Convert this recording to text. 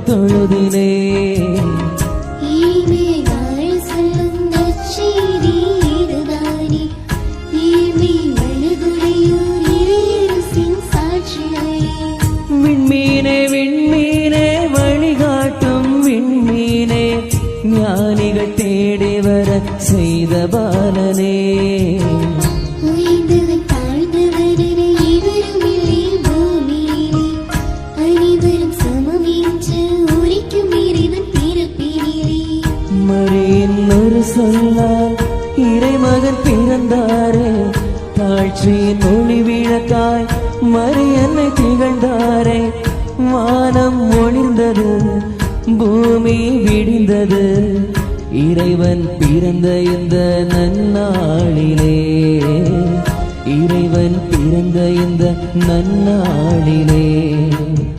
தொழுதினே. விண்மீனே விண்மீனே வழிகாட்டும் விண்மீனே, ஞானிகள் தேடி வர செய்த பாலனே. மரியின் ஒரு சொல்லால் இறைமகன் பிறந்தாரே, தாழ்ச்சியின் ஒளி விளக்காய் மரியன்னை திகழ்ந்தாரே. வானம் ஒளிர்ந்தது, பூமி விடிந்தது, இறைவன் பிறந்த இந்த நன்னாளிலே, இறைவன் பிறந்த இந்த நன்னாளிலே.